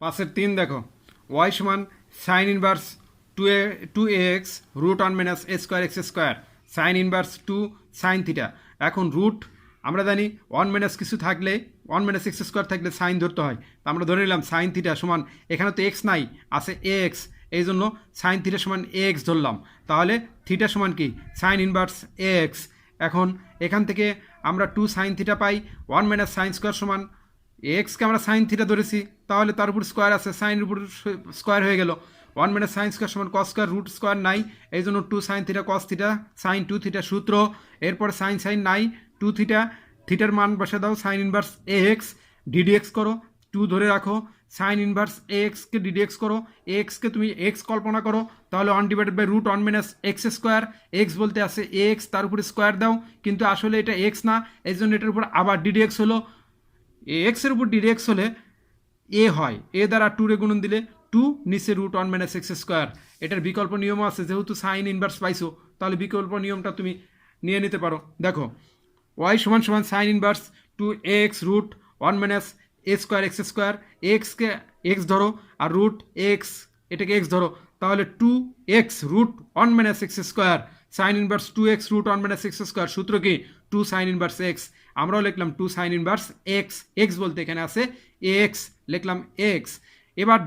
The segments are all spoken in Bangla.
পাশের 3 দেখো ওয়াই সমান sine inverse two X root one minus এ square x square sine inverse two sine theta. এখন রুট আমরা জানি ওয়ান মাইনাস কিছু থাকলে ওয়ান মাইনাস এক্স স্কোয়ার থাকলে সাইন ধরতে হয়, তা আমরা ধরে নিলাম সাইন থিটা সমান, এখানে তো এক্স নাই, আছে এ এক্স, এই জন্য সাইন থিটা সমান এ এক্স ধরলাম। তাহলে থিটা সমান কি সাইন ইনভার্স এ এক্স। এখন এখান থেকে আমরা টু সাইন থিটা পাই, ওয়ান মাইনাস সাইন স্কোয়ার সমান এক্সকে আমরা সাইন থিটা ধরেছি, তাহলে তার উপর স্কোয়ার আছে, সাইনের উপর স্কোয়ার হয়ে গেল। ওয়ান মাইনাস সাইন স্কোয়ার সমান কস স্কোয়ার, রুট স্কোয়ার নাই, এই জন্য two sine theta cos theta sine two theta সূত্র। এরপর সাইন সাইন নাই, টু থিটা, থিটার মান বসে দাও, sine inverse a x, d d x করো, টু ধরে রাখো, সাইন ইনভার্স এ এক্সকে ডিডিএক্স করো, এ এক্সকে তুমি এক্স কল্পনা করো, তাহলে one divided by root one minus x square, x বলতে আছে এ এক্স, তার উপরে স্কোয়ার দাও, কিন্তু আসলে এটা এক্স না, এই জন্য এটার উপর আবার ডিডিএক্স হলো। এ এক্সের উপর ডিডিএক্স হলে এ হয়, এ দ্বারা টু রে গুণন দিলে টু, নিচে root one minus x square. এটার বিকল্প নিয়মও আছে, যেহেতু সাইন ইনভার্স পাইছো তাহলে বিকল্প নিয়মটা তুমি নিয়ে নিতে পারো। দেখো ওয়াই সমান সমান sine inverse two X root one minus এ স্কোয়ার এক্স স্কোয়ার, এক্সকে এক্স ধরো আর রুট এক্স এটাকে এক্স ধরো, তাহলে two X root one minus x square sine inverse two X root one minus x square, সূত্র কি টু সাইন ইনভার্স এক্স। আমরাও লিখলাম two sine inverse X, X বলতে এখানে আছে এক্স, লিখলাম এক্স। এবার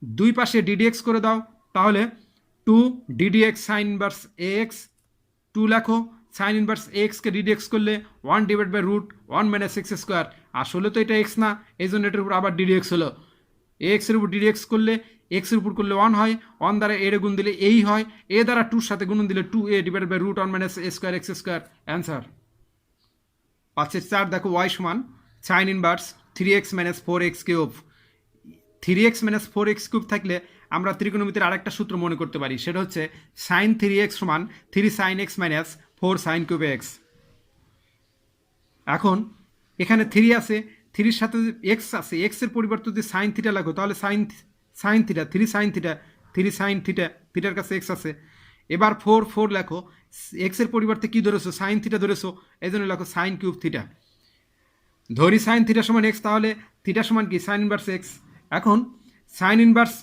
দুই পাশে ডিডিএক্স করে দাও, তাহলে two d d x sine inverse x, two লেখো, সাইন ইনভার্স এক্সকে ডিডিএক্স করলে one divide by root one minus x square, আসলে তো এটা এক্স না, এই জন্য এটার উপর আবার ডিডিএক্স হলো। এক্সের উপর ডিডিএক্স করলে এক্সের উপর করলে ওয়ান হয়, ওয়ান দ্বারা এর গুণ দিলে এই হয়, এ দ্বারা টুর সাথে গুণ দিলে two a divide by root one minus A square x square, answer. 5-4 দেখো ওয়াই সমান sine inverse three x minus four x cube. Three x minus four x cube থাকলে আমরা ত্রিকোণমিতির আরেকটা সূত্র মনে করতে পারি, সেটা হচ্ছে সাইন থ্রি এক্স সমান three sine x minus four sine cube x. এখন এখানে থ্রি আছে, থ্রির সাথে এক্স আছে, এক্সের পরিবর্তে যদি সাইন থিটা লাগো তাহলে sine theta, three sine theta, three sine theta, থিটার কাছে এক্স আছে। এবার ফোর, ফোর লেখো, এক্সের পরিবর্তে কি ধরেছো সাইন থিটা ধরেছো, এই জন্য লেখো সাইন কিউব থিটা। ধরি সাইন থিটা সমান এক্স, তাহলে থিটা সমান কি সাইন ইনভার্স এক্স। এখন sign inverse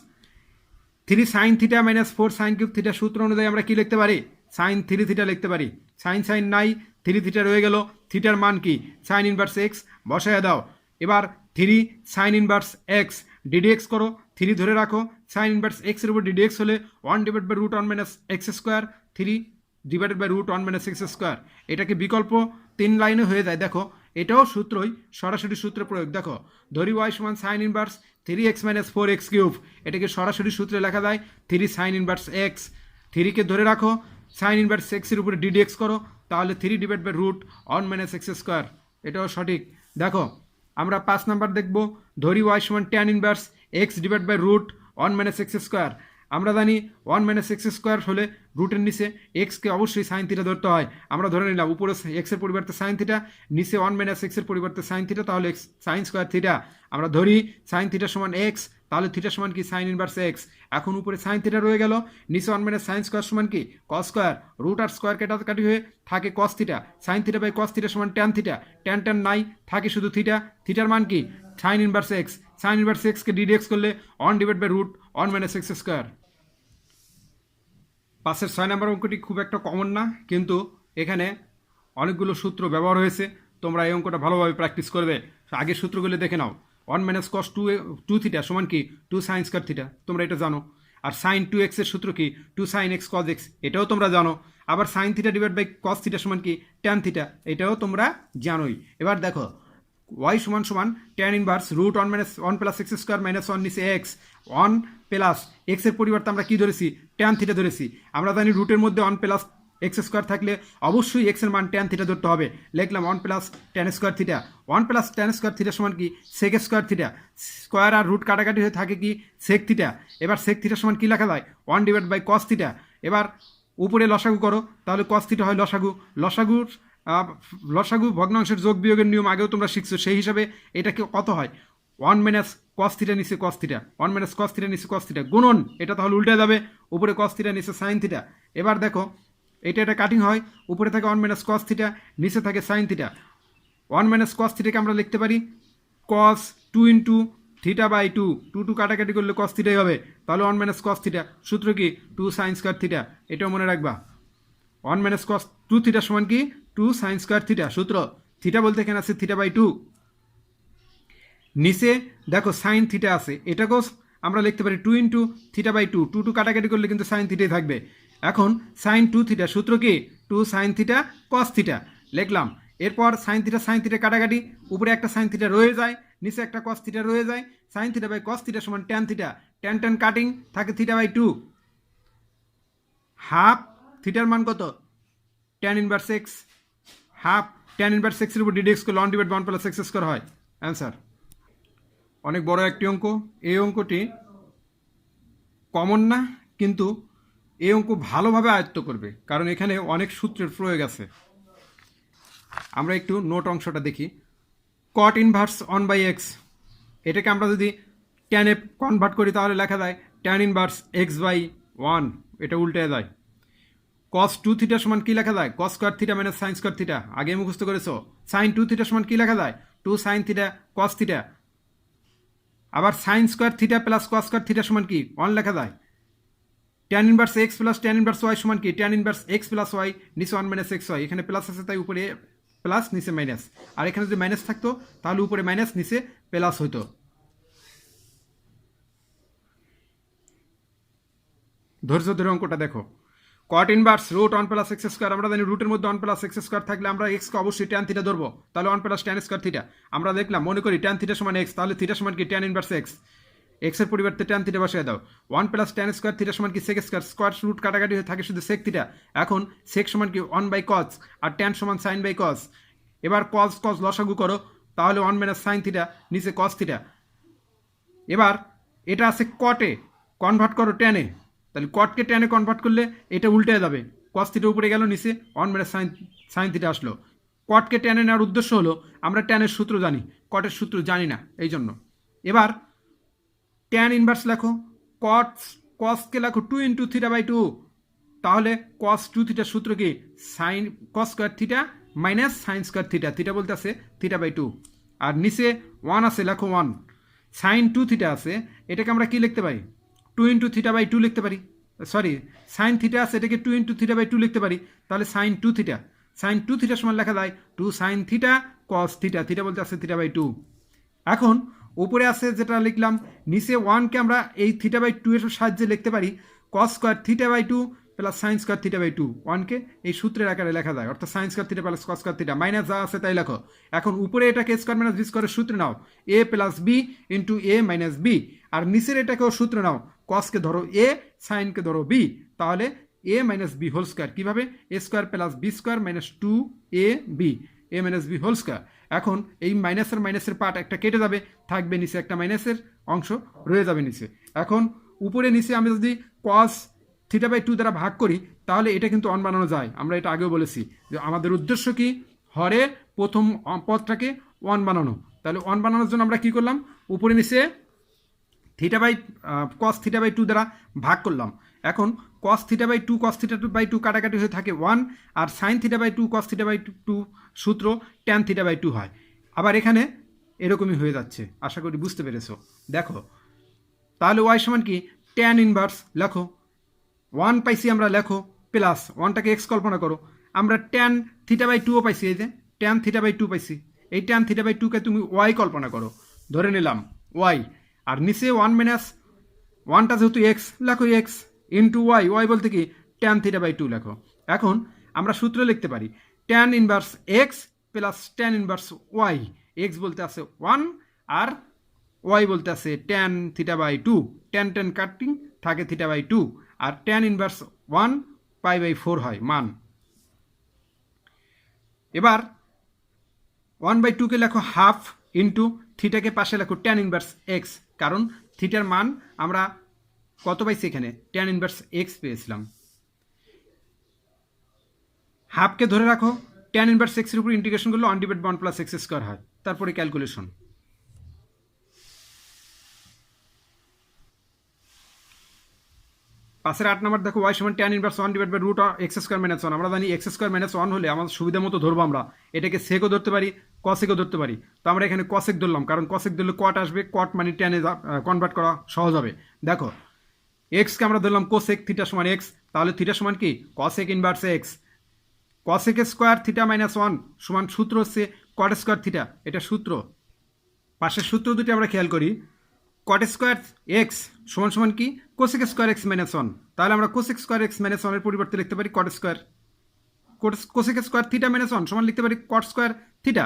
three sine theta minus four sine cube theta সূত্র অনুযায়ী আমরা কি লিখতে পারি, সাইন থ্রি থিটা লিখতে পারি। সাইন সাইন নাই, থ্রি থিটা রয়ে গেল, থিটার মান কি সাইন ইনভার্স এক্স, বসায় দাও। এবার three sine inverse x d d x করো, থ্রি ধরে রাখো, সাইন ইনভার্স এক্সের উপর ডিডিএক্স হলে one divide by root one minus x square, three divided by root one minus x square. এটাকে বিকল্প 3 লাইনে হয়ে যায়। দেখো এটাও সূত্রই, সরাসরি সূত্র প্রয়োগ। দেখো ধরি ওয়াই সমান sine inverse three x minus four x cube, এটাকে সরাসরি সূত্রে লেখা যায় থ্রি সাইন ইনভার্স এক্স। থ্রিকে ধরে রাখো, সাইন ইনভার্স এক্সের উপরে ডিডিএক্স করো, তাহলে three divide by root one minus x square, এটাও সঠিক। দেখো আমরা 5 নাম্বার দেখব, ধরি ওয়াই সমান tan inverse x divide by root one minus x square. আমরা জানি ওয়ান মাইনাস এক্স স্কোয়ার হলে রুটের নিচে এক্সকে অবশ্যই সাইন থিটা ধরতে হয়। আমরা ধরে নিলাম উপরে এক্সের পরিবর্তে সাইন থিটা, নিচে ওয়ান মাইনাস এক্সের পরিবর্তে সাইন থিটা, তাহলে এক্স সাইন স্কোয়ার থিটা। আমরা ধরি সাইন থিটা সমান এক্স, তাহলে থিটা সমান কি সাইন ইনভার্স এক্স। এখন উপরে সাইন থিটা রয়ে গেল, নিচে ওয়ান মাইনাস সাইন স্কোয়ার সমান কি কস স্কোয়ার, রুট আর স্কোয়ার কাটাকাটি হয়ে থাকে cos theta, sine theta by cos theta সমান ট্যান থিটা, ট্যান ট্যান নাই, থাকে শুধু থিটা, থিটার মান কি sine inverse x, sine inverse এক্সকে ডিডিএক্স করলে one divide by root one minus x square. 6 number অঙ্কটি খুব একটা কমন না, কিন্তু এখানে অনেকগুলো সূত্র ব্যবহার হয়েছে, তোমরা এই অঙ্কটা ভালোভাবে প্র্যাকটিস করবে। আগের সূত্রগুলো দেখে নাও, one minus cos two theta সমান কি টু সাইন স্কোয়ার থিটা, তোমরা এটা জানো। আর সাইন টু এক্সের সূত্র কি two sine x cos x, এটাও তোমরা জানো। আবার sine theta divide by cos theta সমান কি ট্যান থিটা, এটাও তোমরা জানোই। এবার দেখো ওয়াই সমান সমান tan inverse root one minus one plus x square minus one নিচে এক্স, ওয়ান প্লাস এক্সের পরিবর্তে আমরা কি ধরেছি ট্যান থিটা ধরেছি। আমরা জানি রুটের মধ্যে ওয়ান প্লাস এক্স স্কোয়ার থাকলে অবশ্যই এক্সের মান ট্যান থিটা ধরতে হবে, লিখলাম one plus tan square theta. One plus tan square theta সমান কি সেক স্কোয়ার থিটা, স্কোয়ার আর রুট কাটাকাটি হয়ে থাকে কি সেক থিটা। এবার সেক থিটা সমান কি লেখা যায় one divide by cos theta. এবার উপরে লসাগু করো, তাহলে কস থিটা হয় লসাগু, লসাগু ভগ্নাংশের যোগ বিয়োগের নিয়ম আগেও তোমরা শিখছো, সেই হিসাবে এটাকে কত হয় ওয়ান মাইনাস কস থিটা নিচে কস থিটা, ওয়ান মাইনাস কস থিটা নিচে কস থিটা গুণন, এটা তাহলে উল্টে যাবে, উপরে কস থিটা নিচে সাইন থিটা। এবার দেখো এটা কাটিং হয়, উপরে থাকে ওয়ান মাইনাস কস থিটা, নিচে থাকে sine theta. One minus cos থিটাকে আমরা লিখতে পারি cos two into theta by two, two two কাটাকাটি করলে কস থিটাই হবে, তাহলে 1 মাইনাস কস থিটা। সূত্র কি? 2 সাইন স্কোয়ার থিটা। এটাও মনে রাখবা, 1 মাইনাস কস 2 থিটা সমান কি? 2 সাইন স্কোয়ার থিটা। সূত্র থিটা বলতে এখানে আছে থিটা বাই টু। নিচে দেখো সাইন থিটা আছে, এটাকেও আমরা লিখতে পারি 2 into theta by two, two two কাটাকাটি করলে কিন্তু সাইন থিটাই থাকবে। এখন সাইন 2 থিটা, সূত্র কি? 2 সাইন থিটা কস থিটা লিখলাম। এরপর সাইন থিটা কাটাকাটি, উপরে একটা সাইন থিটা রয়ে যায়, নিচে একটা কস থিটা রয়ে যায়। Sine theta by cos theta সমান tan theta, tan tan cutting থাকে থিটা বাই টু। হাফ থিটার মান কত? Tan inverse x. Half tan inverse এক্সের উপর ডিডি এক্স করলে 1 ডিভাইড 1 প্লাস এক্স স্কোয়ার হয় অ্যান্সার। অনেক বড় একটি অঙ্ক। এই অঙ্কটি কমন না, কিন্তু এই অঙ্ক ভালোভাবে আয়ত্ত করবে, কারণ এখানে অনেক সূত্রের প্রয়োগ আছে। আমরা একটু নোট অংশটা দেখি। কট ইনভার্স 1 বাই এক্স, এটাকে আমরা যদি ট্যানে কনভার্ট করি তাহলে লেখা যায় ট্যান ইনভার্স এক্স বাই 1, এটা উল্টে যায়। কস 2 থিটা সমান কি লেখা যায়? কস square theta minus sine square theta, আগে মুখস্থ করেছো। সাইন 2 থিটা সমান কি লেখা যায়? 2 সাইন থিটা কস থিটা। আবার sine square theta plus cos square theta সমান কি? 1 লেখা যায়। Tan inverse x plus tan inverse y সমান কি? Tan inverse x plus y, নিচে 1 মাইনাস এক্স ওয়াই, এখানে প্লাস আছে তাই উপরে প্লাস নিচে মাইনাস, আর এখানে যদি মাইনাস থাকতো তাহলে উপরে মাইনাস নিচে প্লাস হতো। ধৈর্য ধরে অঙ্কটা দেখো। Cot inverse root 1 plus x square, আমরা জানি রুটের মধ্যে 1 প্লাস এক্স স্কোয়ার থাকলে আমরা এক্সকে অবশ্যই ট্যান থিটা ধরবো, তাহলে 1 প্লাস ট্যান স্কোয়ার থিটা। আমরা দেখলাম, মনে করি ট্যান থিটা সমান এক্স, তাহলে থিটা সমান কি? Tan inverse x. এক্সের পরিবর্তে ট্যান থিটা বসিয়ে দাও। 1 প্লাস ট্যান স্কোয়ার থিটা সমান কি? Sec square. স্কোয়ার রুট কাটাকাটি হয়ে থাকে শুধু সেক থিটা। এখন সেক সমান কি? 1 বাই কস, আর ট্যান সমান সাইন বাই কস। এবার কস কস লসাগু করো, তাহলে 1 মাইনাস সাইন থিটা, নিচে কস থিটা। এবার এটা আছে কটে, কনভার্ট করো ট্যানে, তাহলে কটকে ট্যানে কনভার্ট করলে এটা উল্টে যাবে, কস থিটা উপরে গেল, নিচে 1 মাইনাস সাইন থিটা আসলো। কটকে ট্যানে নেওয়ার উদ্দেশ্য হলো আমরা ট্যানের সূত্র জানি, কটের সূত্র জানি না, এই জন্য। এবার ট্যান ইনভার্স লেখো, কসকে লেখো 2 ইন্টু থিটা বাই টু, তাহলে কস 2 থিটার সূত্র কি? সাইন কস square theta minus sine square theta, theta বলতে আছে থিটা বাই টু, আর নিচে 1 আছে, লেখো 1। সাইন 2 থিটা আছে, এটাকে আমরা কি লিখতে পারি? 2 ইন্টু থিটা বাই টু লিখতে পারি। সরি, সাইন থিটা আছে, এটাকে 2 ইন্টু থিটা বাই টু লিখতে পারি, তাহলে সাইন 2 থিটা। সাইন 2 থিটা সমান লেখা যায় 2 sine theta cos theta, theta বলতে আছে থিটা বাই টু। এখন উপরে আছে যেটা লিখলাম, নিচে 1কে আমরা এই থিটা বাই টু এর সাহায্যে লিখতে পারি cos square theta by two plus sine square theta by two. 1কে এই সূত্রের আকারে লেখা যায়, অর্থাৎ sine square theta plus cos square theta, minus যা আছে তাই লেখো। এখন উপরে এটাকে স্কোয়ার মাইনাস বি স্কোয়ারের সূত্র নাও, এ প্লাস বি ইন্টু এ মাইনাস বি, আর নিচের এটাকেও সূত্র নাও, কসকে ধরো এ, সাইনকে ধরো বি, তাহলে A minus B whole square. কীভাবে? A square plus B square minus 2 A B, A minus B whole square. এখন এই মাইনাসের পার্ট একটা কেটে যাবে, থাকবে নিচে একটা মাইনাসের অংশ রয়ে যাবে নিচে। এখন উপরে নিচে আমি যদি কস থিটা বাই টু দ্বারা ভাগ করি তাহলে এটা কিন্তু অন বানানো যায়। আমরা এটা আগেও বলেছি যে আমাদের উদ্দেশ্য কি? হরে প্রথম পদটাকে 1 বানানো। তাহলে 1 বানানোর জন্য আমরা কি করলাম? উপরে নিচে theta by cos theta by two দ্বারা ভাগ করলাম। এখন কস থিটা বাই টু কাটাকাটি হয়ে থাকে 1, আর sine theta by two cos theta by two সূত্র ট্যান থিটা বাই টু হয়। আবার এখানে এরকমই হয়ে যাচ্ছে, আশা করি বুঝতে পেরেছো। দেখো তাহলে ওয়াই সমান কি? ট্যান ইনভার্স লেখো, 1 পাইছি আমরা, লেখো প্লাস 1টাকে এক্স কল্পনা করো, আমরা ট্যান থিটা বাই টুও পাইছি, এই যে ট্যান থিটা বাই টু পাইছি, এই ট্যান থিটা বাই টুকে তুমি ওয়াই কল্পনা করো, ধরে নিলাম ওয়াই, আর নিচে 1 মাইনাস 1টা যেহেতু এক্স, লেখো এক্স ইন্টু ওয়াই, ওয়াই বলতে কি? ট্যান থিটা বাই টু লেখো। এখন আমরা সূত্র লিখতে পারি tan inverse x plus tan inverse y, x বলতে আছে 1 আর ওয়াই বলতে আছে tan theta by two, tan tan cutting থাকে থিটা বাই টু, আর ট্যান ইনভার্স 1 পাই বাই 4 হয় মান। এবার 1 বাই 2কে লেখো হাফ ইন্টু থিটাকে পাশে লেখো ট্যান ইনভার্স এক্স, কারণ থিটার মান আমরা কত পাইছি? এখানে ট্যান ইনভার্স এক্স পেয়েছিলাম। হাফকে ধরে রাখো, ট্যান ইনভার্স এক্সের উপর ইন্টিগ্রেশন করলে 1 ডিভাইড 1 প্লাস এক্স স্কোয়ার হয়, তারপরে ক্যালকুলেশন। পাশের 8 নম্বর দেখো, ওয়াই সমান tan inverse 1 divide by root x square minus 1। আমরা জানি এক্স স্কোয়ার মাইনাস 1 হলে আমাদের সুবিধা মতো ধরবো, আমরা এটাকে সেকও ধরতে পারি, কসেকও ধরতে পারি। তো আমরা এখানে কসেক ধরলাম, কারণ কসেক ধরলে কট আসবে, কট মানে টেনে কনভার্ট করা সহজ হবে। দেখো এক্সকে আমরা ধরলাম কোসেক থিটা সমান এক্স, তাহলে থিটা সমান কি cosec inverse x. Cosec square theta minus one সমান সূত্র হচ্ছে কট স্কোয়ার থিটা, এটা সূত্র। পাশের সূত্র দুটি আমরা খেয়াল করি, কট স্কোয়ার এক্স সমান সমান কি cosec square x minus one, তাহলে আমরা কোসেক স্কোয়ার এক্স মাইনাস ওয়ানের পরিবর্তে লিখতে পারি cot square. Cosec square theta minus one সমান লিখতে পারি কট স্কোয়ার থিটা।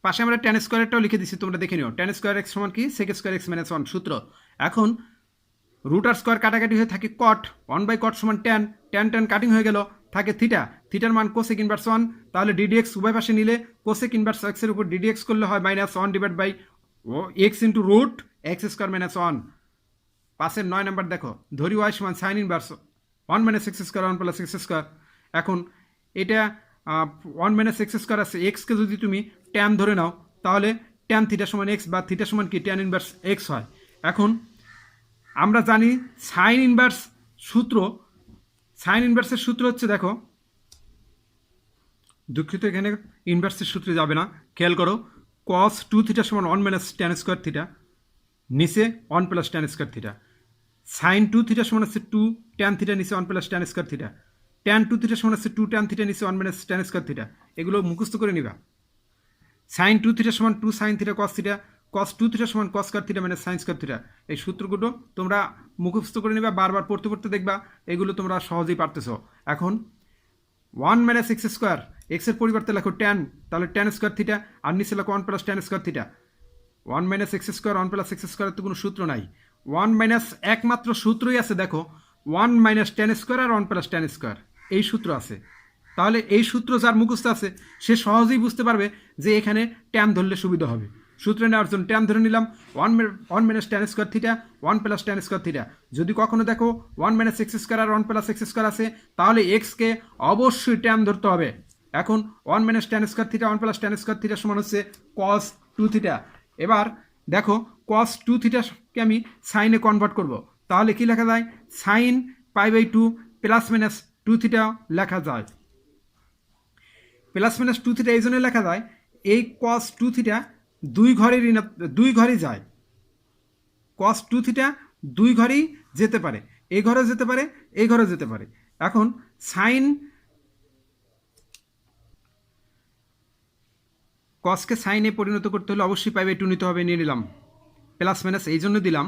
পাশে আমরা ট্যান স্কোয়ারটাও লিখে দিচ্ছি, তোমরা দেখে নিও। ট্যান স্কোয়ার এক্স সমান কি sec square x minus one সূত্র। এখন রুট আর স্কোয়ার কাটাকাটি হয়ে থাকে কট, ওয়ান বাই কট সমান ট্যান, ট্যান ট্যান কাটিং হয়ে গেল, থাকে থিটা, থিটার মান কোসেক ইনভার্স ওয়ান, তাহলে ডিডিএক্স উভয় পাশে নিলে কোসেক ইনভার্স এক্সের উপর ডিডিএক্স করলে হয় minus one divide by x into root x square minus one. পাশের 9 নাম্বার দেখো, ধরি ওয়াই সমান sine inverse one minus x square one plus x square. এখন এটা ওয়ান মাইনাস এক্স স্কোয়ার আছে, এক্সকে যদি তুমি ট্যান ধরে নাও তাহলে ট্যান থিটা সমান এক্স বা থিটা সমান কি ট্যান ইনভার্স এক্স হয়। এখন আমরা জানি সাইন ইনভার্স সূত্র, সাইন ইনভার্সের সূত্র হচ্ছে দেখো, দুঃখিত এখানে ইনভার্সের সূত্রে যাবে না, খেয়াল করো কস টু থিটা সমান one minus tan square theta, নিচে one plus tan square theta. Sine two theta সমান হচ্ছে টু ট্যান থিটা, নিচে one plus tan square theta. Tan two theta সমান হচ্ছে টু ট্যান থিটা, নিচে one minus tan square theta. এগুলো মুখস্থ করে নিবা। সাইন টু থিটা সমান two sine theta cos theta, cos two theta সমান cos square theta minus sine square theta. এই সূত্রগুলো তোমরা মুখস্থ করে নিবা, বারবার পড়তে পড়তে দেখবা এগুলো তোমরা সহজেই পারতেছো। এখন ওয়ান মাইনাস এক্স স্কোয়ার, এক্সের পরিবর্তে লেখো ট্যান, তাহলে ট্যান স্কোয়ার থিটা, আর নিচে লেখো one plus tan square theta. One minus x square one plus x স্কোয়ারের তো কোনো সূত্র নাই, ওয়ান মাইনাস একমাত্র সূত্রই আছে দেখো, ওয়ান মাইনাস ট্যান স্কোয়ার আর ওয়ান প্লাস ট্যান স্কোয়ার, এই সূত্র আছে। তাহলে এই সূত্র যার মুখস্থ আছে সে সহজেই বুঝতে পারবে যে এখানে ট্যান ধরলে সুবিধা হবে। সূত্রে নেওয়ার জন্য ট্যান ধরে নিলাম, one minus tan square theta one plus tan square theta. যদি কখনো দেখো ওয়ান মাইনাস এক্স স্কোয়ার আর ওয়ান প্লাস এক্স স্কোয়ার আছে, তাহলে এক্সকে অবশ্যই ট্যান ধরতে হবে। এখন one minus tan square theta one plus tan square theta সমান হচ্ছে কস টু থিটা। এবার দেখো কস টু থিটাকে আমি সাইনে কনভার্ট করব, তাহলে কি লেখা যায়, sine pi by two plus minus two theta লেখা যায়। প্লাস মাইনাস টু থিটা এই জন্য লেখা যায়, এই কস টু থিটা দুই ঘরেই যায়, কস টু থিটা দুই ঘরেই যেতে পারে, এই ঘরেও যেতে পারে এই ঘরেও যেতে পারে। এখন সাইন কসকে সাইনে পরিণত করতে হলে অবশ্যই পাই বাই টু নিতে হবে, নিয়ে নিলাম। প্লাস মাইনাস এই জন্য দিলাম,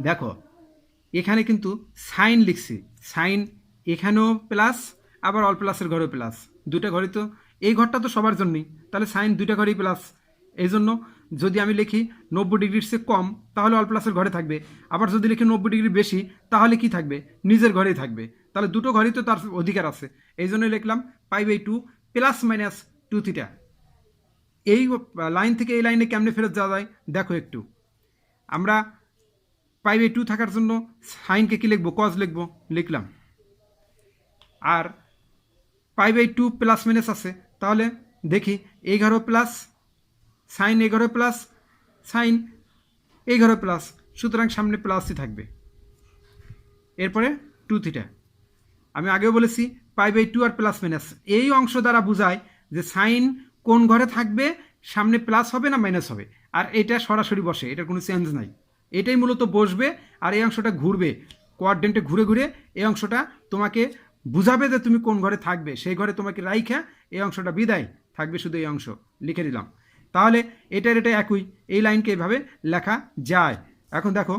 দেখো এখানে কিন্তু সাইন লিখছি, সাইন এখানেও প্লাস আবার অল প্লাসের ঘরেও প্লাস, দুটা ঘরই তো, এই ঘরটা তো সবার জন্যই, তাহলে সাইন দুইটা ঘরেই প্লাস। এই জন্য যদি আমি লিখি 90 ডিগ্রির চেয়ে কম তাহলে অল প্লাসের ঘরে থাকবে, আবার যদি লিখি 90 ডিগ্রি বেশি তাহলে কি থাকবে, নিজের ঘরেই থাকবে, তাহলে দুটো ঘরেই তো তার অধিকার আছে। এই জন্যই লিখলাম pi by two plus minus two theta. এই লাইন থেকে এই লাইনে কেমনে ফেরত যাওয়া যায় দেখো একটু, আমরা পাই বাই টু থাকার জন্য সাইনকে কি লিখবো, কজ লিখবো, লিখলাম। আর pi by two plus minus আছে, তাহলে দেখি এই ঘরও প্লাস সাইন, এই ঘরে প্লাস সাইন, এই ঘরে প্লাস, সুতরাং সামনে প্লাসই থাকবে। এরপরে টু থিটা, আমি আগেও বলেছি পাই বাই টু আর প্লাস মাইনাস এই অংশ দ্বারা বোঝায় যে সাইন কোন ঘরে থাকবে, সামনে প্লাস হবে না মাইনাস হবে, আর এটা সরাসরি বসে, এটার কোনো চেঞ্জ নাই, এটাই মূলত বসবে আর এই অংশটা ঘুরবে, কোয়াড্রেন্টে ঘুরে ঘুরে এই অংশটা তোমাকে বুঝাবে যে তুমি কোন ঘরে থাকবে, সেই ঘরে তোমাকে রাইখা এই অংশটা বিদায় থাকবে, শুধু এই অংশ লিখে দিলাম। তাহলে এটা একই, এই লাইনকে এইভাবে লেখা যায়। এখন দেখো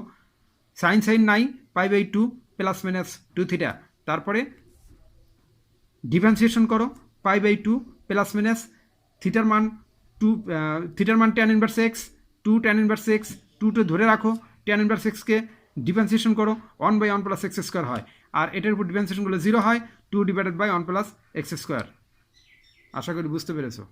সাইন সাইন নাই, pi by two plus minus two theta, তারপরে ডিফারেন্সিয়েশন করো, pi by two plus minus থিটার মান থিটার মান tan inverse x, two tan inverse x, টুতে ধরে রাখো, ট্যান ইনভার্স এক্সকে ডিফারেন্সিয়েশন করো, 1 বাই 1 প্লাস এক্স স্কোয়ার হয়, আর এটার উপর ডিফারেন্সিয়েশন করলে 0 হয়, 2 divided by 1 plus x square. আশা করি বুঝতে পেরেছো।